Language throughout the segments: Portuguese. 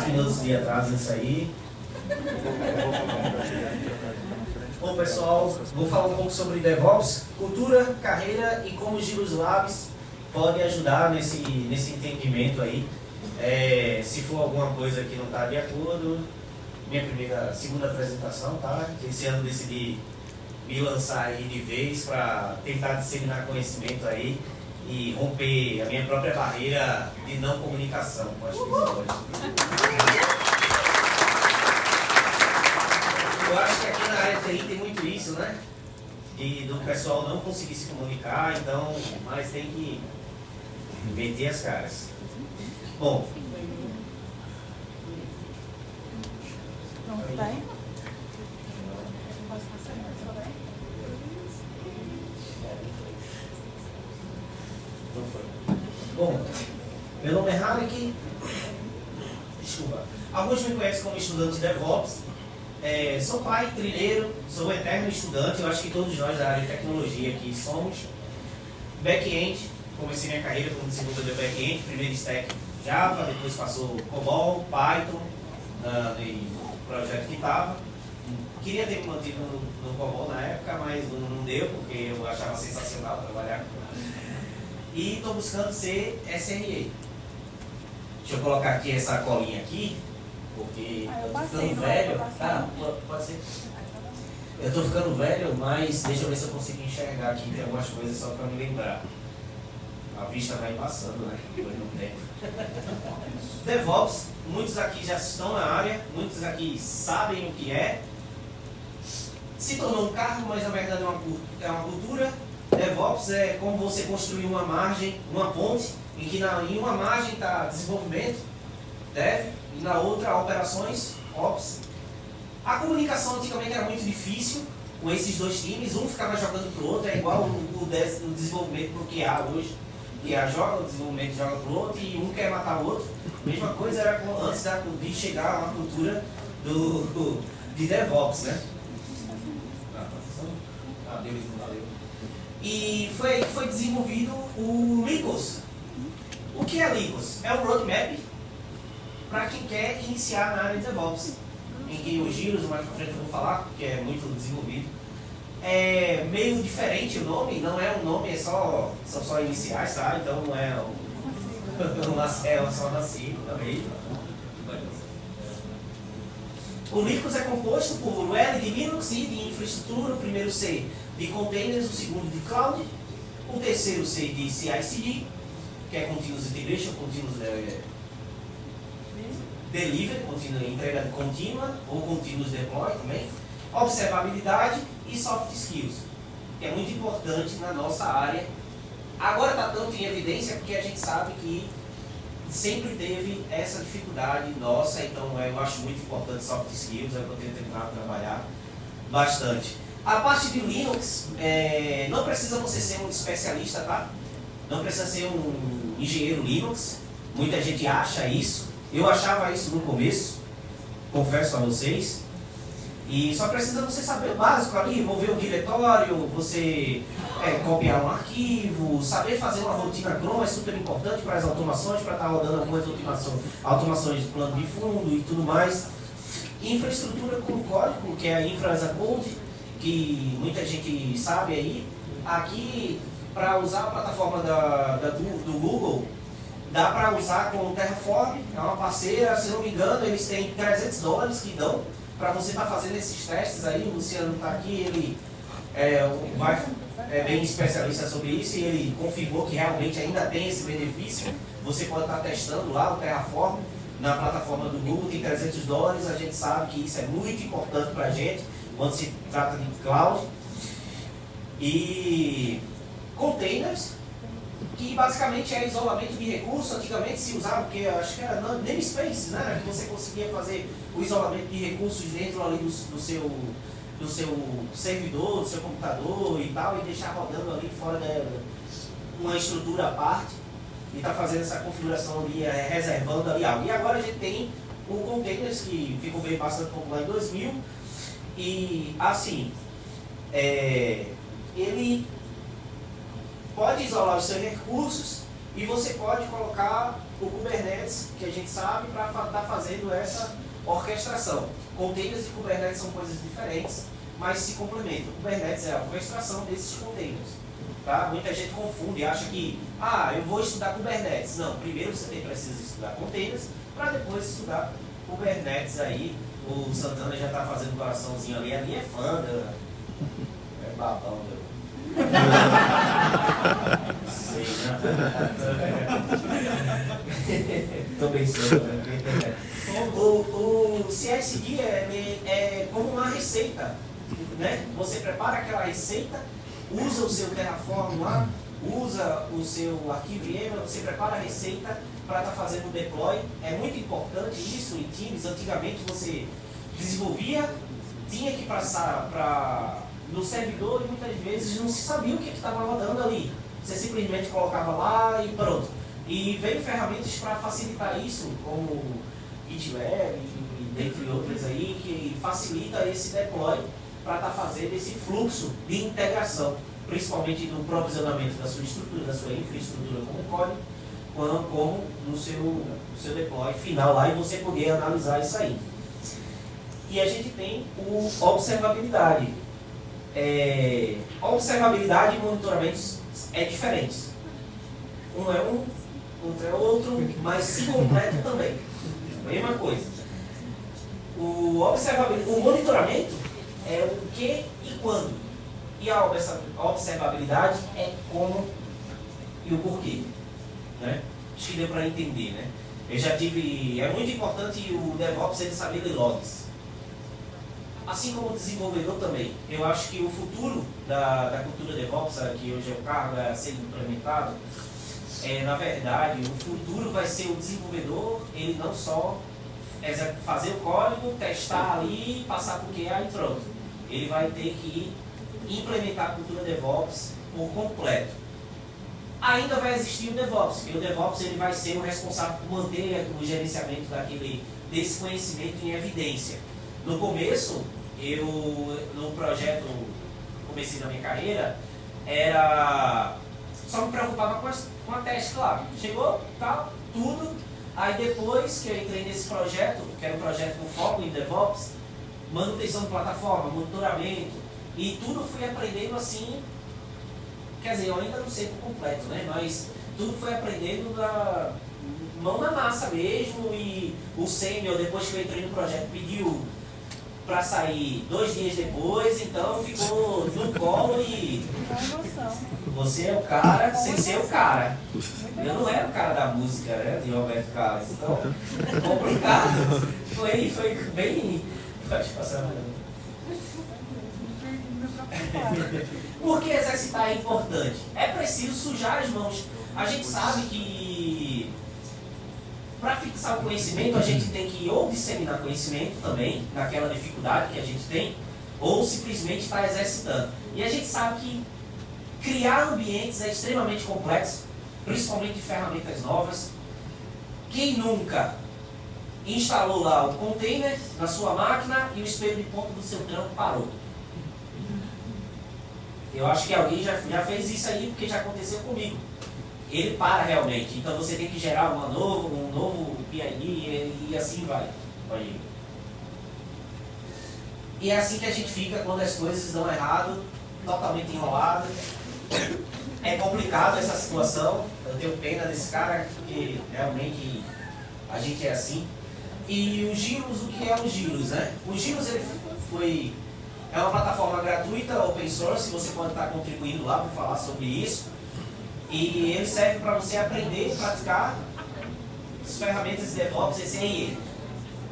Minutos de atraso nisso aí. Bom, pessoal, vou falar um pouco sobre DevOps, cultura, carreira e como o Giros Labs pode ajudar nesse entendimento aí. Se for alguma coisa que não está de acordo, segunda apresentação, tá? Esse ano decidi me lançar aí de vez para tentar disseminar conhecimento aí e romper a minha própria barreira de não comunicação com as pessoas. Eu acho que aqui na área de TI tem muito isso, né? Do pessoal não conseguir se comunicar, então, mas tem que meter as caras. Bom. Não está aí? Bom, meu nome é Hanek. Desculpa. Alguns me conhecem como estudante de DevOps. Sou pai, trilheiro, sou um eterno estudante. Eu acho que todos nós da área de tecnologia aqui somos. Back-end, comecei minha carreira como desenvolvedor back-end, primeiro stack Java, depois passou COBOL, Python, e projeto que estava. Queria ter me mantido no COBOL na época, mas não deu, porque eu achava sensacional trabalhar com. E estou buscando ser SRE. Deixa eu colocar aqui essa colinha aqui, porque eu estou ficando velho. Tá, pode ser. Eu estou ficando velho, mas deixa eu ver se eu consigo enxergar aqui. Tem algumas coisas só para me lembrar. A vista vai passando, né? Depois não tem. DevOps, muitos aqui já estão na área, muitos aqui sabem o que é. Se tornou um cargo, mas na verdade é uma cultura. DevOps é como você construir uma margem, uma ponte, em que em uma margem está desenvolvimento, Dev, e na outra operações, Ops. A comunicação antigamente era muito difícil com esses dois times, um ficava jogando para o outro, é igual o desenvolvimento para o QA hoje. O QA joga, o desenvolvimento joga para o outro e um quer matar o outro. A mesma coisa era antes de chegar a uma cultura de DevOps, né? Beleza, valeu. E foi desenvolvido o Lycos. O que é Lycos? É um roadmap para quem quer iniciar na área de DevOps. Em que o Giros, mais pra frente eu vou falar, que é muito desenvolvido. É meio diferente o nome, não é um nome, são só iniciais, tá? Então não é só nascido também. O Lycos é composto por o L de Linux e de infraestrutura, o primeiro C de containers, o segundo de cloud, o terceiro C de CI/CD, que é Continuous Integration, Continuous Delivery, entrega contínua, ou Continuous Deploy também, observabilidade e Soft Skills, que é muito importante na nossa área. Agora está tanto em evidência porque a gente sabe que sempre teve essa dificuldade nossa, então eu acho muito importante Soft Skills, é o que eu tenho tentado trabalhar bastante. A parte de Linux, não precisa você ser um especialista, tá? Não precisa ser um engenheiro Linux, muita gente acha isso, eu achava isso no começo, confesso a vocês, e só precisa você saber o básico ali, mover um diretório, você copiar um arquivo, saber fazer uma rotina Chrome é super importante para as automações, para estar rodando algumas automações de plano de fundo e tudo mais. Infraestrutura com código, que é a Infra as a Code, que muita gente sabe aí. Aqui, para usar a plataforma do Google, dá para usar com o Terraform, é uma parceira, se não me engano, eles têm $300 que dão para você estar fazendo esses testes aí. O Luciano está aqui, ele é bem especialista sobre isso e ele confirmou que realmente ainda tem esse benefício. Você pode estar testando lá o Terraform na plataforma do Google, tem $300, a gente sabe que isso é muito importante para a gente quando se trata de cloud. E containers, que basicamente é isolamento de recursos. Antigamente se usava, porque acho que era namespace, né? Que você conseguia fazer o isolamento de recursos dentro ali do seu servidor, do seu computador e tal, e deixar rodando ali fora uma estrutura à parte e tá fazendo essa configuração ali, reservando ali algo. E agora a gente tem o Containers, que ficou bem bastante popular em 2000, e assim, ele pode isolar os seus recursos E você pode colocar o Kubernetes, que a gente sabe, para estar fazendo essa orquestração. Containers e Kubernetes são coisas diferentes, mas se complementam. O Kubernetes é a orquestração desses containers. Tá? Muita gente confunde e acha que, eu vou estudar Kubernetes. Não, primeiro você precisa estudar containers, para depois estudar Kubernetes aí. O Santana já está fazendo um coraçãozinho ali, a minha é fã, é babão, meu. Sei, né? Tô pensando, né? O CSD é como uma receita, né? Você prepara aquela receita, usa o seu Terraform lá, usa o seu arquivo YAML, você prepara a receita para estar fazendo o deploy. É muito importante isso em times. Antigamente você desenvolvia, tinha que passar no servidor e muitas vezes não se sabia o que estava rodando ali. Você simplesmente colocava lá e pronto. E veio ferramentas para facilitar isso, como GitLab e dentre outras aí, que facilita esse deploy para estar fazendo esse fluxo de integração, principalmente no provisionamento da sua estrutura, da sua infraestrutura como código, como no seu deploy final lá, e você poder analisar isso aí. E a gente tem o observabilidade. Observabilidade e monitoramento é diferente. Um é um, outro é outro, mas se completam também. Mesma coisa. O monitoramento é o que e quando. E a observabilidade é como e o porquê. Né? Acho que deu para entender, né? É muito importante o DevOps ele saber ler logs. Assim como o desenvolvedor também. Eu acho que o futuro da cultura DevOps, que hoje é o cargo a ser implementado, na verdade, o futuro vai ser o desenvolvedor, ele não só fazer o código, testar ali, passar por QA e pronto. Ele vai ter que implementar a cultura DevOps por completo. Ainda vai existir o DevOps, porque o DevOps ele vai ser o responsável por manter o gerenciamento desse conhecimento em evidência. No começo, no projeto, comecei na minha carreira, só me preocupava com a teste, claro. Chegou, tal, tudo. Aí depois que eu entrei nesse projeto, que era um projeto com foco em DevOps, manutenção de plataforma, monitoramento, e tudo fui aprendendo assim, quer dizer, eu ainda não sei por completo, né? Mas tudo foi aprendendo da mão na massa mesmo, e o sênior, depois que eu entrei no projeto, pediu para sair 2 dias depois, então ficou no colo e você é o cara sem ser o cara. Eu não era o cara da música, né, de Roberto Carlos, então complicado. Foi bem... Pode passar. Por que exercitar é importante? É preciso sujar as mãos. A gente sabe que para fixar o conhecimento, a gente tem que ou disseminar conhecimento também, naquela dificuldade que a gente tem, ou simplesmente estar exercitando. E a gente sabe que criar ambientes é extremamente complexo, principalmente de ferramentas novas. Quem nunca instalou lá o container na sua máquina e o espelho de ponta do seu trampo parou? Eu acho que alguém já fez isso aí, porque já aconteceu comigo. Ele para realmente, então você tem que gerar um novo PID e assim vai. E é assim que a gente fica quando as coisas dão errado, totalmente enrolado. É complicado essa situação, eu tenho pena desse cara, porque realmente a gente é assim. E o Giros, o que é o Giros, né? O Giros é uma plataforma gratuita, open source, você pode estar contribuindo lá para falar sobre isso. E ele serve para você aprender e praticar as ferramentas de DevOps, esse é ele.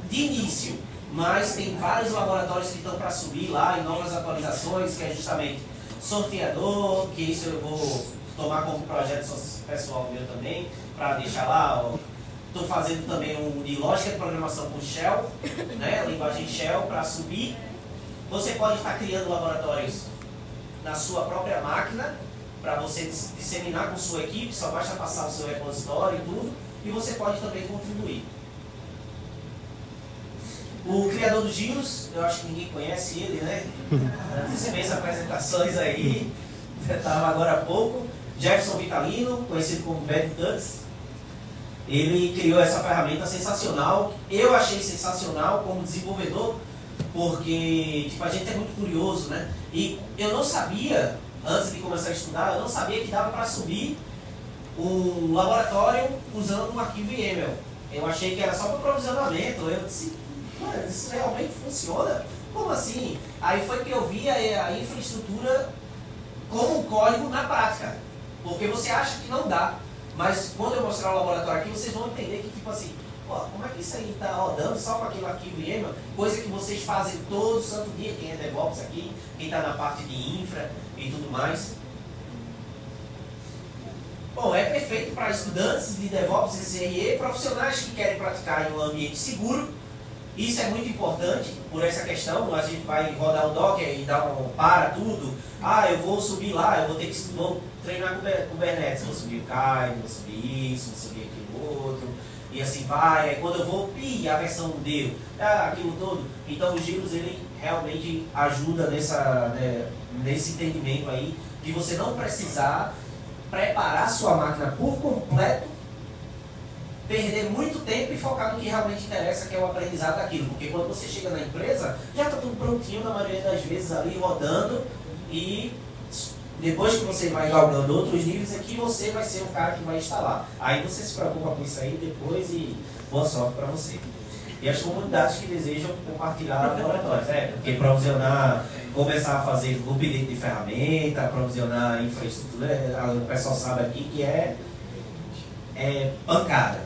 De início, mas tem vários laboratórios que estão para subir lá em novas atualizações, que é justamente sorteador, que isso eu vou tomar como projeto pessoal meu também, para deixar lá. Estou fazendo também um de lógica de programação com Shell, né, linguagem Shell, para subir. Você pode estar criando laboratórios na sua própria máquina, para você disseminar com sua equipe, só basta passar o seu repositório e tudo, e você pode também contribuir. O criador do Giros, eu acho que ninguém conhece ele, né? Dispensa apresentações aí, estava agora há pouco. Jefferson Vitalino, conhecido como Bad Tuts, ele criou essa ferramenta sensacional. Eu achei sensacional como desenvolvedor, porque tipo, a gente é muito curioso, né? E eu não sabia, antes de começar a estudar, eu não sabia que dava para subir um laboratório usando um arquivo YAML. Eu achei que era só para provisionamento. Eu disse, mano, isso realmente funciona? Como assim? Aí foi que eu vi a infraestrutura como um código na prática. Porque você acha que não dá. Mas quando eu mostrar o laboratório aqui, vocês vão entender que, tipo assim, ó, como é que isso aí está rodando só com aquele arquivo YAML? Coisa que vocês fazem todo santo dia, quem é DevOps aqui, quem está na parte de infra e tudo mais. Bom, é perfeito para estudantes de DevOps e CRE, profissionais que querem praticar em um ambiente seguro. Isso é muito importante por essa questão. A gente vai rodar o Docker e dar um para tudo. Ah, eu vou subir lá, eu vou ter que vou treinar com Kubernetes. Vou subir o Kine, vou subir isso, vou subir aquilo outro. E assim vai. Aí quando eu vou, a versão deu, aquilo todo. Então o Gilus, ele realmente ajuda nesse entendimento aí de você não precisar preparar sua máquina por completo, perder muito tempo e focar no que realmente interessa, que é o aprendizado daquilo. Porque quando você chega na empresa, já está tudo prontinho, na maioria das vezes ali rodando, e depois que você vai galgando outros níveis, aqui você vai ser o cara que vai instalar. Aí você se preocupa com isso aí depois e boa sorte para você. E as comunidades que desejam compartilhar laboratórios, porque provisionar, começar a fazer update de ferramenta, provisionar infraestrutura, o pessoal sabe aqui que é pancada.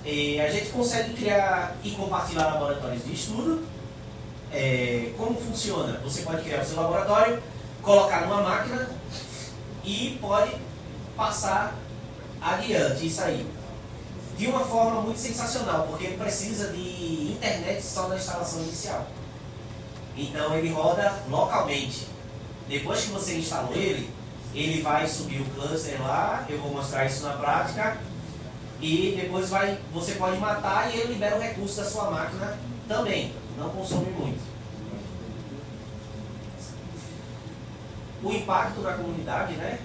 E a gente consegue criar e compartilhar laboratórios de estudo. Como funciona? Você pode criar o seu laboratório, colocar numa máquina e pode passar adiante isso aí. De uma forma muito sensacional, porque ele precisa de internet só na instalação inicial. Então ele roda localmente. Depois que você instalou ele vai subir o cluster lá, eu vou mostrar isso na prática, e depois você pode matar e ele libera o recurso da sua máquina também, não consome muito. O impacto na comunidade, né,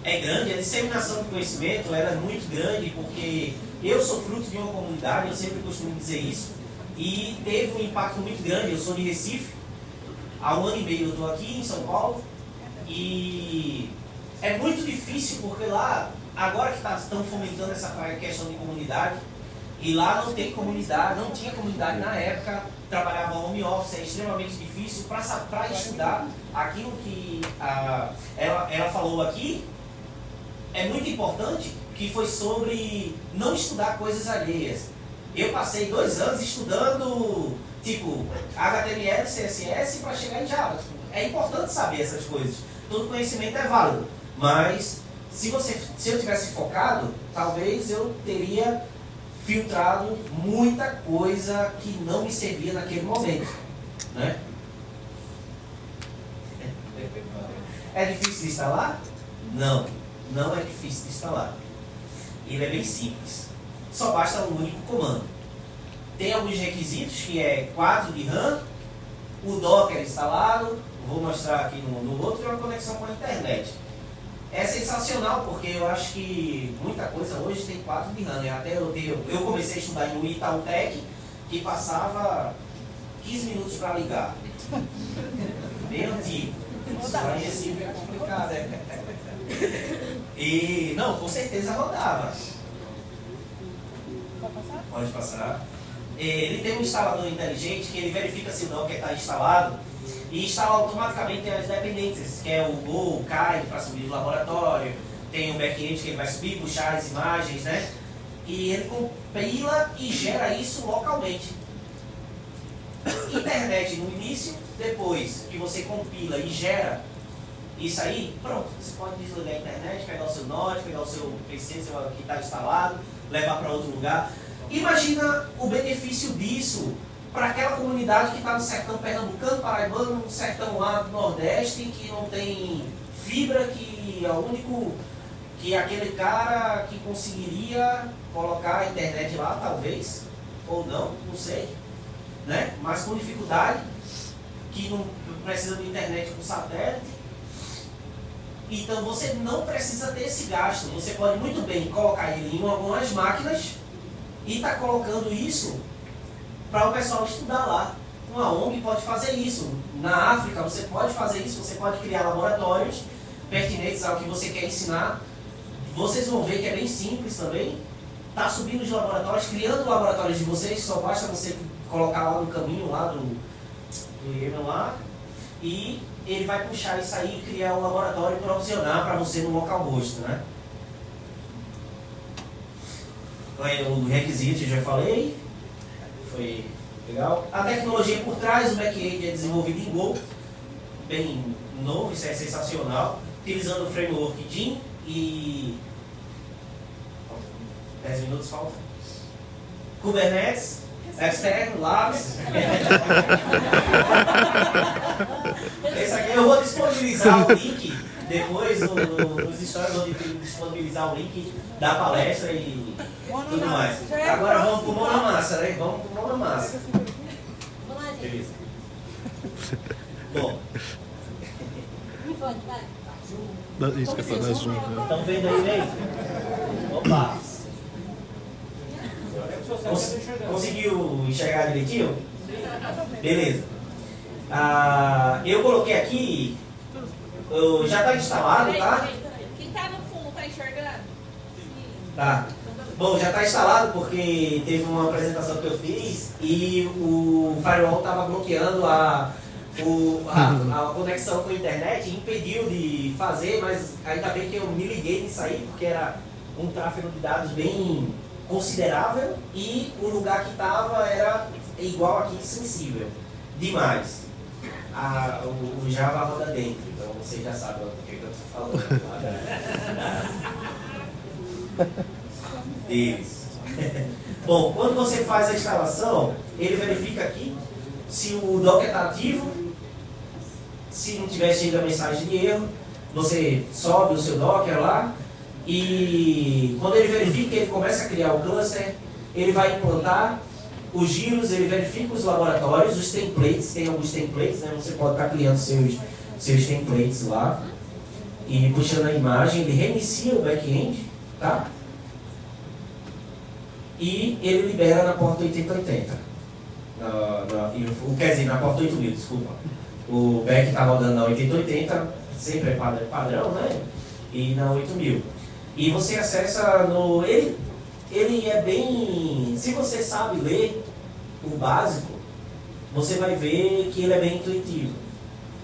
é grande, a disseminação de conhecimento era muito grande, porque eu sou fruto de uma comunidade, eu sempre costumo dizer isso, e teve um impacto muito grande. Eu sou de Recife, há 1 ano e meio eu estou aqui em São Paulo, e é muito difícil, porque lá, agora que estão fomentando essa questão de comunidade, e lá não tem comunidade, não tinha comunidade na época, trabalhava home office, é extremamente difícil para estudar aquilo que ela falou aqui. É muito importante, que foi sobre não estudar coisas alheias. Eu passei 2 anos estudando, tipo, HTML, CSS para chegar em Java. É importante saber essas coisas. Todo conhecimento é válido. Mas, se eu tivesse focado, talvez eu teria filtrado muita coisa que não me servia naquele momento, né? É difícil de instalar? Não, não é difícil de instalar. Ele é bem simples. Só basta um único comando. Tem alguns requisitos, que é 4 de RAM, o Docker instalado, vou mostrar aqui no outro, é uma conexão com a internet. É sensacional, porque eu acho que muita coisa hoje tem 4 de RAM, né? Até eu comecei a estudar em um Itautec, que passava 15 minutos para ligar. Bem antigo. Isso lá em Recife é complicado, né? E, não, com certeza rodava. Pode passar? Pode passar. Ele tem um instalador inteligente que ele verifica se o Docker está instalado e instala automaticamente as dependências, que é o Go, o Kine para subir do laboratório, tem o back-end que ele vai subir, puxar as imagens, né? E ele compila e gera isso localmente. Internet no início, depois que você compila e gera isso aí, pronto, você pode desligar a internet, pegar o seu Note, pegar o seu PC que está instalado, levar para outro lugar. Imagina o benefício disso para aquela comunidade que está no sertão pernambucano, paraibano, no sertão lá do Nordeste, que não tem fibra, que é o único, que é aquele cara que conseguiria colocar a internet lá, talvez, ou não sei, né? Mas com dificuldade, que não precisa de internet com satélite. Então você não precisa ter esse gasto. Você pode muito bem colocar ele em algumas máquinas e está colocando isso para o pessoal estudar lá. Uma ONG pode fazer isso. Na África você pode fazer isso, você pode criar laboratórios pertinentes ao que você quer ensinar. Vocês vão ver que é bem simples também. Está subindo os laboratórios, criando laboratórios de vocês, só basta você colocar lá no caminho lá do Yemen lá, e ele vai puxar isso aí e criar um laboratório profissional para você no local rosto, né? O requisito eu já falei, foi legal. A tecnologia por trás, o back-end é desenvolvido em Go, bem novo, isso é sensacional, utilizando o framework DIN e 10 minutos falta. Kubernetes, externo, Labs. Esse aqui eu vou disponibilizar o link depois nos stories, vou disponibilizar o link da palestra e tudo mais. Agora vamos pro mão na massa, né? Vamos pro mão na massa. Beleza. Bom. Isso que eu falo, zoom. Estão vendo aí mesmo? Opa! Conseguiu enxergar direitinho? Beleza. Eu coloquei aqui, já está instalado, tá? Quem está no fundo está enxergando? Tá. Bom, já está instalado porque teve uma apresentação que eu fiz e o firewall estava bloqueando a conexão com a internet e impediu de fazer, mas ainda bem que eu me liguei nisso aí, porque era um tráfego de dados bem considerável e o lugar que estava era igual aqui, sensível. Demais. O Java roda dentro, então vocês já sabem o que eu estou falando. Deles. Bom, quando você faz a instalação, ele verifica aqui se o Docker está ativo. Se não tiver chegado a mensagem de erro, você sobe o seu Docker lá e quando ele verifica, ele começa a criar o cluster, ele vai implantar os giros, ele verifica os laboratórios, os templates, tem alguns templates, né? Você pode estar criando seus templates lá e puxando a imagem, ele reinicia o back-end, tá? E ele libera na porta 8080. Quer dizer, na porta 8000, desculpa. O back está rodando na 8080, sempre é padrão, né? E na 8000. E você acessa no... Ele é bem... Se você sabe ler o básico, você vai ver que ele é bem intuitivo.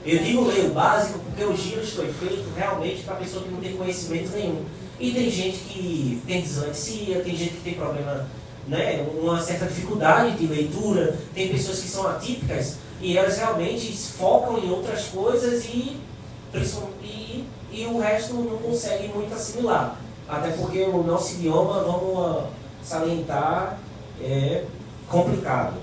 Eu digo ler o básico porque o giros foi feito realmente para pessoa que não tem conhecimento nenhum. E tem gente que tem dislexia, tem gente que tem problema, né, uma certa dificuldade de leitura, tem pessoas que são atípicas e elas realmente focam em outras coisas e o resto não consegue muito assimilar. Até porque o nosso idioma, vamos salientar, é complicado.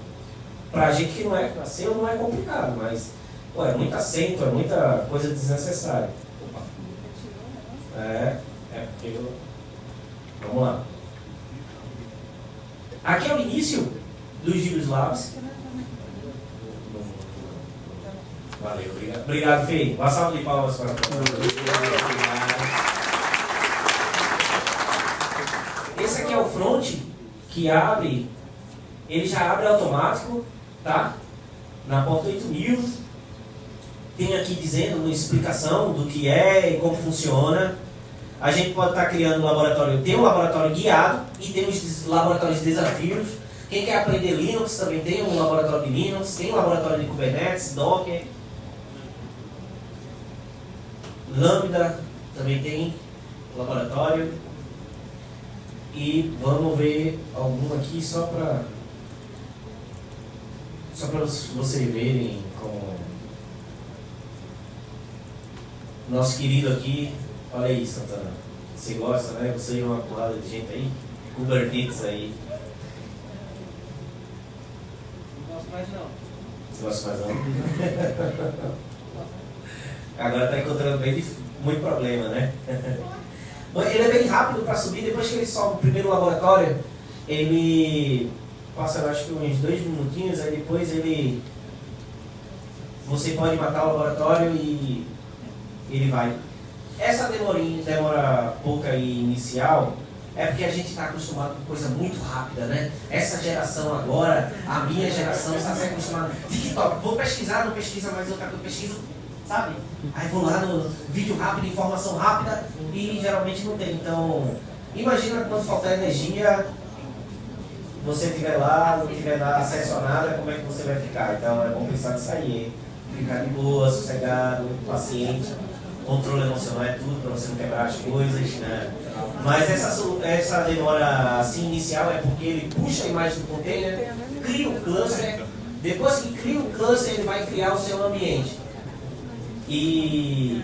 Para a gente que não é nasceu, não é complicado, mas é muito acento, é muita coisa desnecessária. Porque vamos lá. Aqui é o início dos Giros Labs. Valeu, obrigado. Obrigado, Fê. Uma salva de palmas para Esse aqui é o front que abre, ele já abre automático, tá? Na porta 8000. Tem aqui dizendo uma explicação do que é e como funciona. A gente pode estar criando um laboratório, tem um laboratório guiado e tem os laboratórios de desafios. Quem quer aprender Linux também tem um laboratório de Linux, tem um laboratório de Kubernetes, Docker, Lambda também tem laboratório. E vamos ver algum aqui só para vocês verem como nosso querido aqui. Olha aí, Santana. Você gosta, né? Você e uma porrada de gente aí. Kubernetes aí. Não gosto mais não. Não gosto mais não. Agora está encontrando muito problema, né? Ele é bem rápido para subir. Depois que ele sobe o primeiro laboratório, ele passa, eu acho que uns 2 minutinhos. Aí depois você pode matar o laboratório e ele vai. Essa demora pouca e inicial é porque a gente está acostumado com coisa muito rápida, né? Essa geração agora, a minha geração, está se acostumada. TikTok, vou pesquisar, não pesquisa mais outra coisa, pesquisa, sabe? Aí vou lá no vídeo rápido, informação rápida e geralmente não tem. Então, imagina quando faltar energia, você estiver lá, não tiver acesso a nada, como é que você vai ficar? Então é bom pensar nisso aí, hein? Ficar de boa, sossegado, paciente. Controle emocional é tudo para você não quebrar as coisas, né? Mas essa demora assim inicial é porque ele puxa a imagem do container, cria um cluster, depois que cria um cluster ele vai criar o seu ambiente. E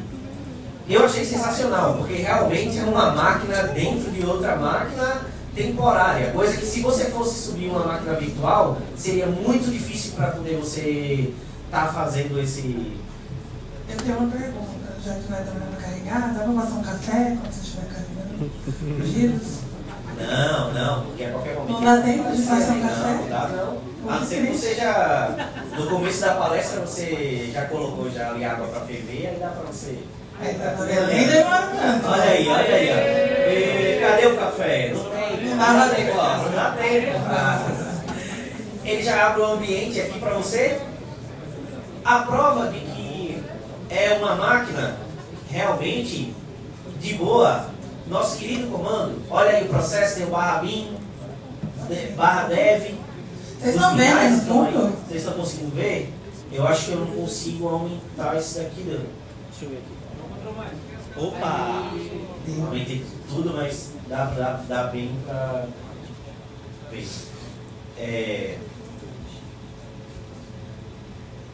eu achei sensacional, porque realmente é uma máquina dentro de outra máquina temporária, coisa que se você fosse subir uma máquina virtual, seria muito difícil para poder você estar fazendo esse... Eu tenho uma pergunta, já que vai demorar para carregar, dá para passar um café quando você estiver carregando giros? Não, porque a qualquer momento... Não dá tempo de passar um café? Não dá não. A não ser que você já, no começo da palestra, você já colocou já ali água para ferver, aí dá para você... Aí tá vendo? Nem demora tanto. Olha aí, ó. E cadê o café? Não tem. Não dá tempo. Não dá tempo. Ele já abre o ambiente aqui para você. A prova de que é uma máquina realmente de boa. Nosso querido comando, olha aí o processo, tem o /bin, /dev. Vocês estão vendo aí no fundo? Vocês estão conseguindo ver? Eu acho que eu não consigo aumentar esse daqui, não. Deixa eu ver aqui. Opa! Aumentei tudo, mas dá bem pra ver.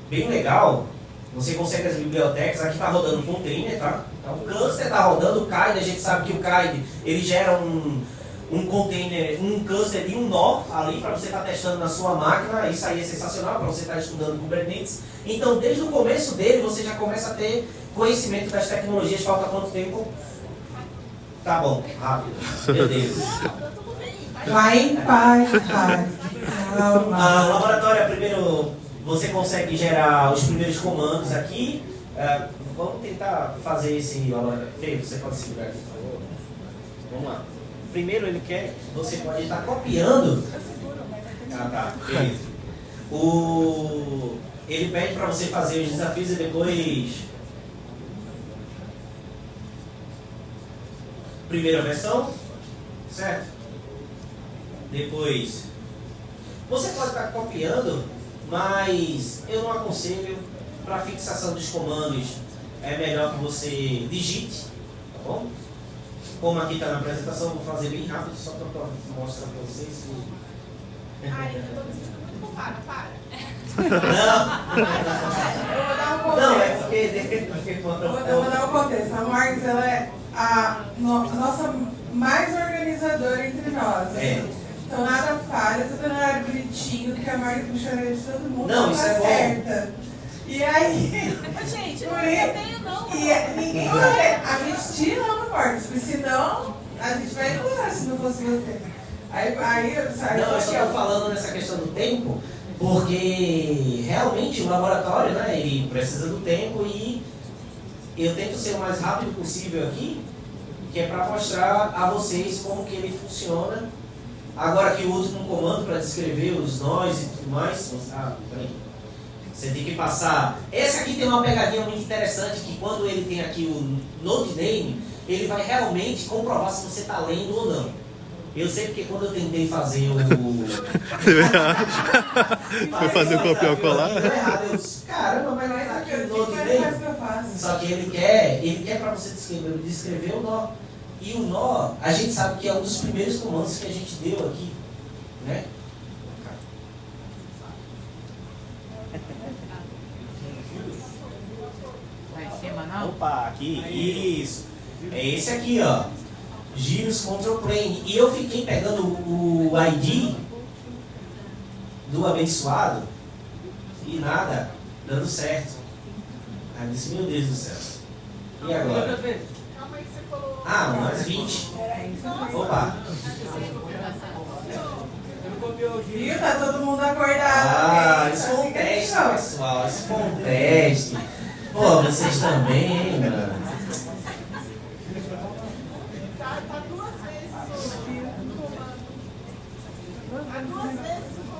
Bem legal. Você consegue as bibliotecas. Aqui está rodando um container, tá? Então o cluster está rodando, o KIDE, a gente sabe que o KIDE ele gera um container, um cluster de um nó ali para você estar testando na sua máquina. Isso aí é sensacional para você estar estudando Kubernetes. Então desde o começo dele você já começa a ter conhecimento das tecnologias. Falta quanto tempo? Tá bom, rápido. Meu Deus. Vai em paz, Rai. A laboratória, primeiro, você consegue gerar os primeiros comandos aqui. Vamos tentar fazer esse laboratório. Fê, você pode segurar aqui, por favor? Vamos lá. Primeiro ele quer, você pode estar copiando. Ah, tá. Beleza. Ele pede para você fazer os desafios e depois... Primeira versão, certo? Depois, você pode estar copiando, mas eu não aconselho. Para fixação dos comandos, é melhor que você digite, tá bom? Como aqui está na apresentação, vou fazer bem rápido, só para mostrar para vocês. Ai, eu tô me sentindo muito culpada, para. Não, é porque Eu vou dar o contexto. A Marques, ela é a nossa mais organizadora entre nós. Assim. Então nada falha, tudo no horário bonitinho, porque a Marques puxa a orelha de todo mundo. Não, isso é bom. Certa. E aí... Gente, eu não tenho não. Ninguém vai... A gente tira ela no Marques, porque senão a gente vai embora se não fosse você. Aí sai. Não, eu só estou falando nessa questão do tempo, porque realmente o laboratório, né, ele precisa do tempo e eu tento ser o mais rápido possível aqui, que é para mostrar a vocês como que ele funciona. Agora que o último comando para descrever os nós e tudo mais, você tem que passar. Esse aqui tem uma pegadinha muito interessante, que quando ele tem aqui o node name, ele vai realmente comprovar se você está lendo ou não. Eu sei porque quando eu tentei fazer Foi fazer o copiar ou colar? Eu disse, caramba, mas não é aqui o node name. Só que ele quer para você descrever o nó. E o nó, a gente sabe que é um dos primeiros comandos que a gente deu aqui, né? Opa, aqui, isso. É esse aqui, ó. Giros Control Plane. E eu fiquei pegando o ID do abençoado e nada, dando certo. Aí eu disse, meu Deus do céu. E agora? Mais 20. Opa. Viu? Tá todo mundo acordado. Isso foi um teste, pessoal. Isso foi um teste. Pô, vocês também, hein, mano?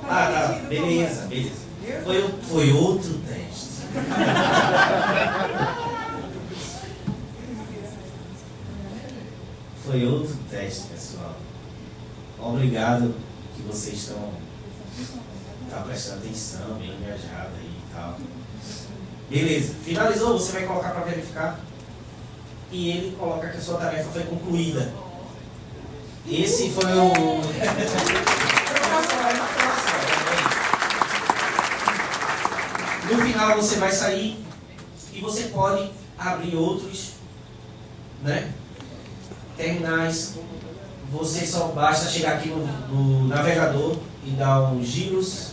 tá. Beleza. Foi outro teste. Foi outro teste, pessoal. Obrigado que vocês estão prestando atenção, bem engajado aí e tal. Beleza. Finalizou, você vai colocar para verificar. E ele coloca que a sua tarefa foi concluída. Esse foi o... No final você vai sair e você pode abrir outros, né, terminais. Você só basta chegar aqui no navegador e dar um Gyros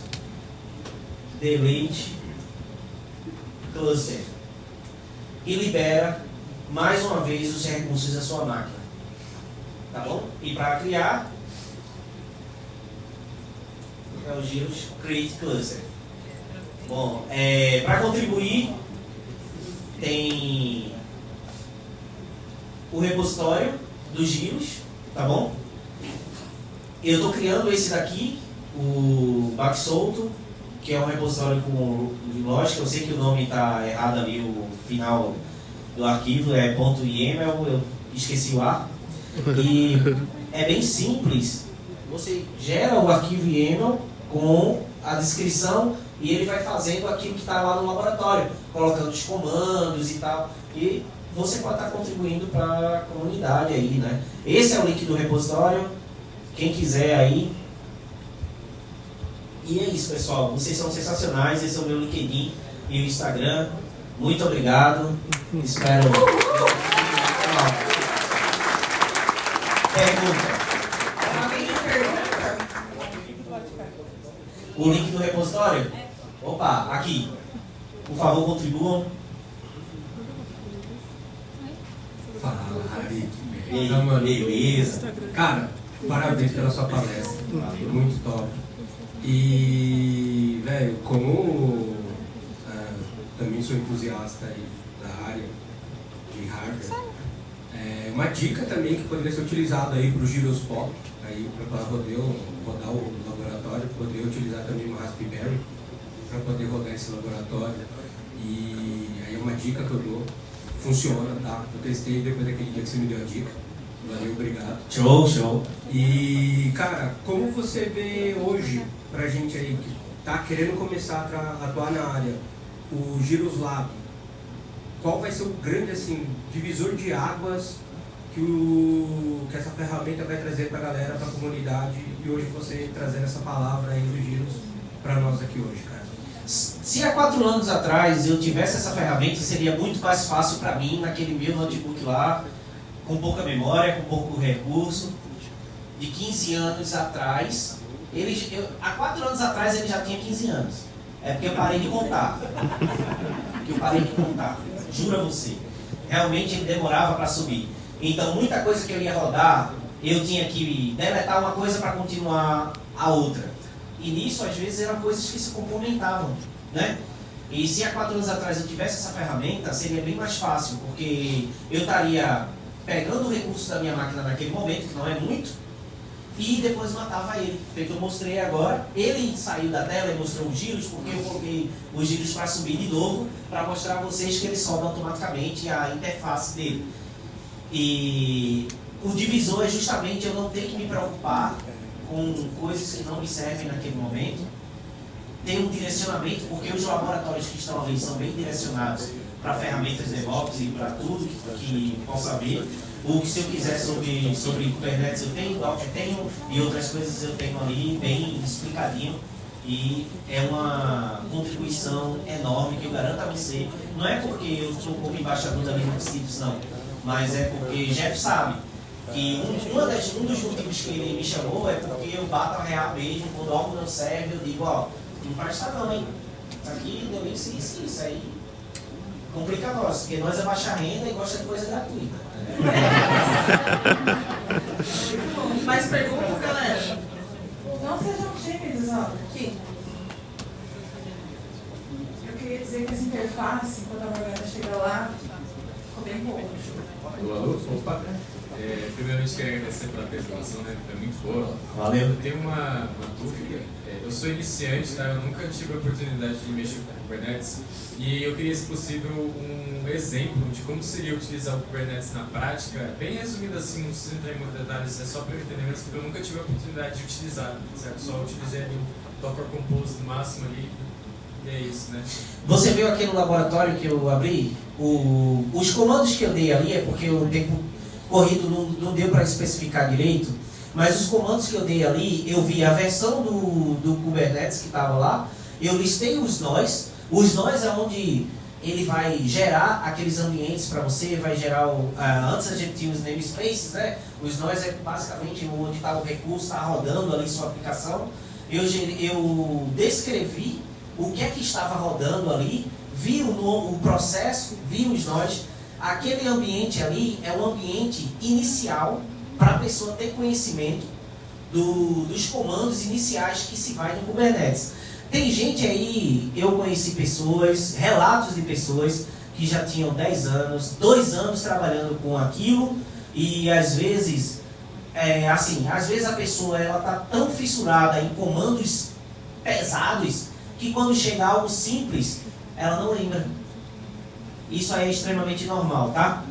Delete Cluster e libera mais uma vez os recursos da sua máquina. Tá bom? E para criar é o Gyros Create Cluster. Bom, para contribuir tem o repositório dos Gyros, tá bom? Eu estou criando esse daqui, o Backsolto, que é um repositório com lógica. Eu sei que o nome está errado ali, o final do arquivo é .yaml, eu esqueci o A. E é bem simples. Você gera o arquivo YAML com a descrição e ele vai fazendo aquilo que está lá no laboratório, colocando os comandos e tal. E você pode estar contribuindo para a comunidade aí, né? Esse é o link do repositório. Quem quiser aí. E é isso, pessoal. Vocês são sensacionais. Esse é o meu LinkedIn e o Instagram. Muito obrigado. Espero. Pergunta. O link do repositório? Opa, aqui. Por favor, contribuam. Fala, Harry. Beleza. Cara, parabéns pela sua palestra. Muito top. E, velho, como também sou entusiasta aí da área de hardware, uma dica também que poderia ser utilizada aí para o Gyrospot, aí para rodar o laboratório, poder utilizar também uma Raspberry para poder rodar esse laboratório. E aí é uma dica que eu dou. Funciona, tá? Eu testei depois daquele dia que você me deu a dica. Valeu, obrigado. Show. E, cara, como você vê hoje, pra gente aí que tá querendo começar a atuar na área, o Gyros Lab, qual vai ser o grande, assim, divisor de águas que essa ferramenta vai trazer pra galera, pra comunidade, e hoje você trazendo essa palavra aí do Gyros pra nós aqui hoje, cara? Se há 4 anos atrás eu tivesse essa ferramenta, seria muito mais fácil para mim, naquele meu notebook lá, com pouca memória, com pouco recurso. De 15 anos atrás, há 4 anos atrás ele já tinha 15 anos. É porque eu parei de contar. Juro a você. Realmente ele demorava para subir. Então muita coisa que eu ia rodar, eu tinha que deletar uma coisa para continuar a outra. E nisso, às vezes, eram coisas que se complementavam, né? E se há 4 anos atrás eu tivesse essa ferramenta, seria bem mais fácil, porque eu estaria pegando o recurso da minha máquina naquele momento, que não é muito, e depois matava ele. Feito eu mostrei agora, ele saiu da tela e mostrou os giros, porque eu coloquei os giros para subir de novo, para mostrar a vocês que ele sobe automaticamente a interface dele. E o divisor é justamente eu não ter que me preocupar com coisas que não me servem naquele momento. Tem um direcionamento, porque os laboratórios que estão ali são bem direcionados para ferramentas DevOps e para tudo que possa haver. O que se eu quiser sobre Kubernetes eu tenho, Docker tenho, e outras coisas eu tenho ali bem explicadinho. E é uma contribuição enorme que eu garanto a você. Não é porque eu sou como embaixador da Linux Tips, não, mas é porque Jeff sabe que um dos motivos que ele me chamou é porque eu bato a real mesmo. Quando algo não serve, eu digo, ó, não presta não, hein? Isso aqui deu isso aí complica nós, porque nós é baixa renda e gosta de coisa gratuita. Mais perguntas, galera? Não sejam tímidos, ó. Aqui. Eu queria dizer que essa interface, quando a Morgana chega lá, ficou bem boa. Alô, somos para Primeiramente, quero agradecer pela apresentação, né? Foi muito boa. Valeu. Eu tenho uma dúvida. Eu sou iniciante, tá? Eu nunca tive a oportunidade de mexer com Kubernetes. E eu queria, se possível, um exemplo de como seria utilizar o Kubernetes na prática. Bem resumido assim, não preciso entrar em muitos detalhes, é só para eu entender mesmo, porque eu nunca tive a oportunidade de utilizar, certo? Só utilizei ali o Docker Compose no máximo ali. E é isso, né? Você viu aqui no laboratório que eu abri? Os comandos que eu dei ali é porque o tempo corrido não deu para especificar direito, mas os comandos que eu dei ali, eu vi a versão do Kubernetes que estava lá, eu listei os nós é onde ele vai gerar aqueles ambientes para você, vai gerar, antes a gente tinha os namespaces, né? Os nós é basicamente onde está o recurso, está rodando ali sua aplicação. Eu descrevi o que é que estava rodando ali, vi o processo, vi os nós. Aquele ambiente ali é um ambiente inicial para a pessoa ter conhecimento dos comandos iniciais que se vai no Kubernetes. Tem gente aí, eu conheci pessoas, relatos de pessoas que já tinham 10 anos, 2 anos trabalhando com aquilo e às vezes, às vezes a pessoa está tão fissurada em comandos pesados que quando chega algo simples, ela não lembra. Isso aí é extremamente normal, tá?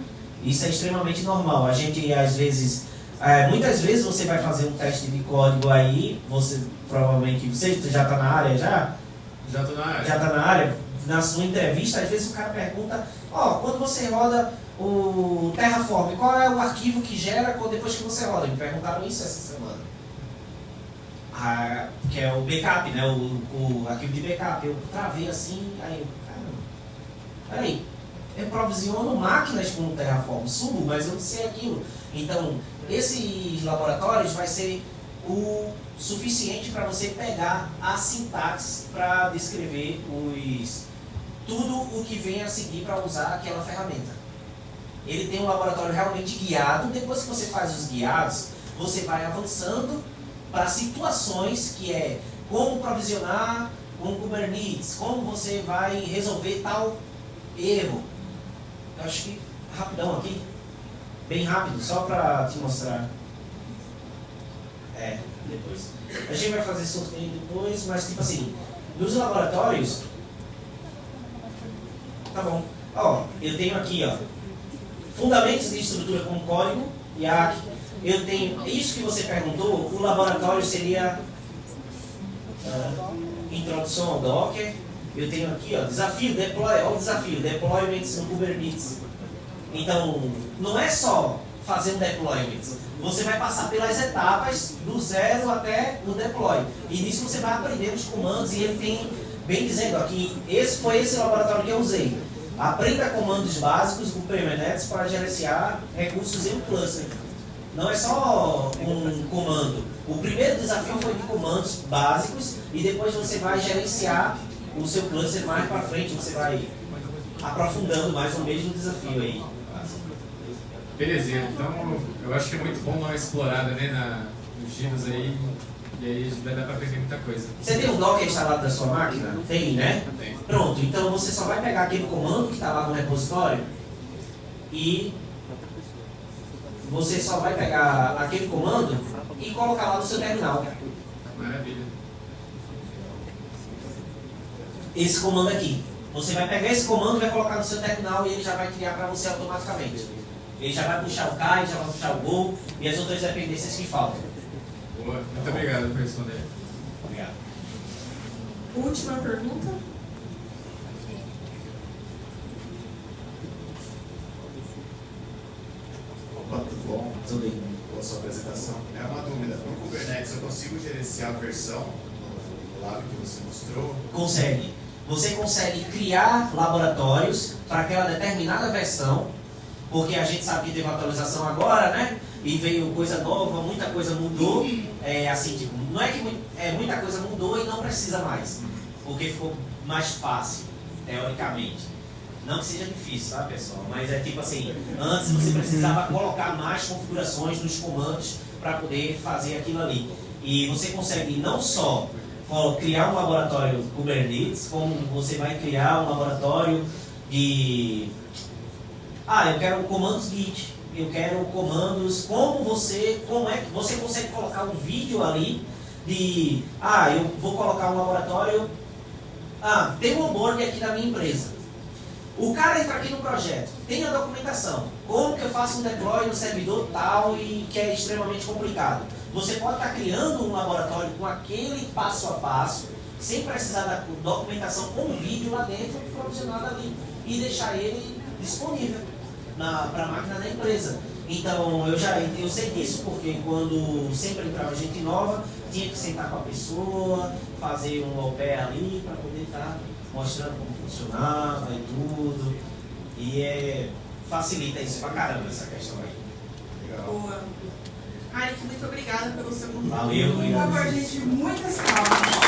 Isso é extremamente normal. A gente, às vezes, muitas vezes você vai fazer um teste de código aí, você provavelmente, você já está na área já? Já estou na área. Já está na área. Na sua entrevista, às vezes o cara pergunta, quando você roda o Terraform, qual é o arquivo que gera depois que você roda? Me perguntaram isso essa semana. Que é o backup, né? O arquivo de backup. Eu travei assim, aí eu, caramba, peraí, eu provisiono máquinas com o Terraform, subo, mas eu não sei aquilo. Então, esses laboratórios vai ser o suficiente para você pegar a sintaxe para descrever tudo o que vem a seguir para usar aquela ferramenta. Ele tem um laboratório realmente guiado. Depois que você faz os guiados, você vai avançando para situações que é como provisionar um Kubernetes, como você vai resolver tal erro. Eu acho que rapidão aqui, bem rápido, só para te mostrar. Depois. A gente vai fazer sorteio depois, mas tipo assim, nos laboratórios, tá bom. Eu tenho aqui, fundamentos de estrutura com código, IAC. Eu tenho, isso que você perguntou, o laboratório seria introdução ao Docker. Eu tenho aqui, desafio, deploy, olha o desafio, deployments no Kubernetes. Então, não é só fazer um deployment. Você vai passar pelas etapas do zero até o deploy. E nisso você vai aprender os comandos e ele tem, bem dizendo aqui, foi esse laboratório que eu usei. Aprenda comandos básicos com Kubernetes para gerenciar recursos em um cluster. Não é só um comando. O primeiro desafio foi de comandos básicos e depois você vai gerenciar o seu cluster mais para frente. Você vai aprofundando mais o mesmo desafio aí. Beleza, então eu acho que é muito bom dar uma explorada, né, nos giros aí, e aí vai dar para aprender muita coisa. Você tem um Docker instalado na sua máquina? Tem, né? Tem. Pronto, então você só vai pegar aquele comando que está lá no repositório e você só vai pegar aquele comando e colocar lá no seu terminal. Maravilha. Esse comando aqui. Você vai pegar esse comando, vai colocar no seu terminal e ele já vai criar para você automaticamente. Ele já vai puxar o CAI, já vai puxar o Go e as outras dependências que faltam. Boa, muito obrigado por responder. Obrigado. Última pergunta. Opa, tudo bom? Tudo bem. Boa sua apresentação. É uma dúvida. No Kubernetes eu consigo gerenciar a versão no lado que você mostrou? Consegue. Você consegue criar laboratórios para aquela determinada versão, porque a gente sabe que teve uma atualização agora, né? E veio coisa nova, muita coisa mudou. Não é que muita coisa mudou e não precisa mais, porque ficou mais fácil, teoricamente. Não que seja difícil, tá, pessoal? Mas é tipo assim, antes você precisava colocar mais configurações nos comandos para poder fazer aquilo ali. E você consegue não só criar um laboratório Kubernetes, como você vai criar um laboratório de... eu quero comandos Git. eu quero comandos, como é que você consegue colocar um vídeo ali de, eu vou colocar um laboratório, tem um onboard aqui da minha empresa. O cara entra aqui no projeto, tem a documentação, como que eu faço um deploy no servidor tal e que é extremamente complicado. Você pode estar criando um laboratório com aquele passo a passo, sem precisar da documentação com um vídeo lá dentro, provisionado ali, e deixar ele disponível para a máquina da empresa. Então, eu sei disso, porque quando sempre entrava gente nova, tinha que sentar com a pessoa, fazer um au pair ali, para poder estar mostrando como funcionava e tudo. E facilita isso pra caramba, essa questão aí. Legal. Boa. Arik, muito obrigada pelo seu conteúdo. Valeu, Por favor, gente, muitas palmas.